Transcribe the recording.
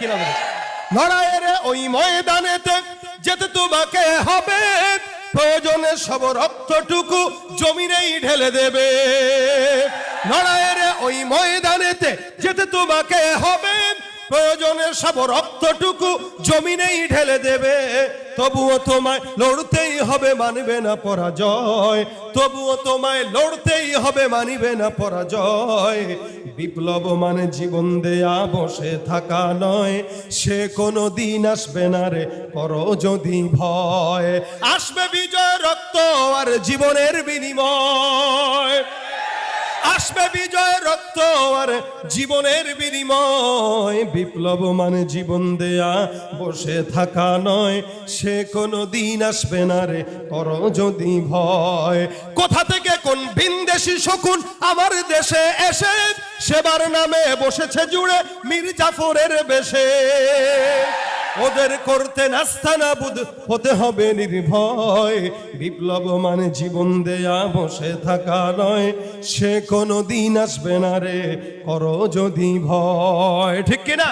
কিনা বলে? লড়াইয়ের ওই ময়দানেতে যেতে তোমাকে হবে, প্রয়োজনে সব রক্তটুকু জমিনেই ঢেলে দেবে। লড়াইয়ের ওই ময়দানেতে যেতে তোমাকে হবে, প্রয়োজনে সব রক্তটুকু জমিনেই ঢেলে দেবে। তবুও তোমায় লড়তেই হবে, মানবে না পরাজয়। তবুও তোমায় লড়তেই হবে, মানিবে না পরাজয়। বিপ্লব মানে জীবন দেয়া বসে থাকা নয়, সে কোনো দিন আসবে না রে করো যদি ভয়। আসবে বিজয় রক্ত আর জীবনের বিনিময়, আসবে বিজয় রক্ত আর জীবনের বিনিময়। বিপ্লব মানে জীবন দেয়া বসে থাকা নয়, সে কোনো দিন আসবে না রে করো যদি ভয়। কোথা থেকে কোন ভিনদেশি শকুন আমার দেশে এসে সেবার নামে বসেছে জুড়ে মীর জাফরের বেশে। ওদের করতে নাস্তানাবুদ হতে হবে নির্ভয়। বিপ্লব মানে জীবন দেয়া বসে থাকা নয়, সে কোনো দিন আসবে না রে করো যদি ভয়। ঠিক কিনা?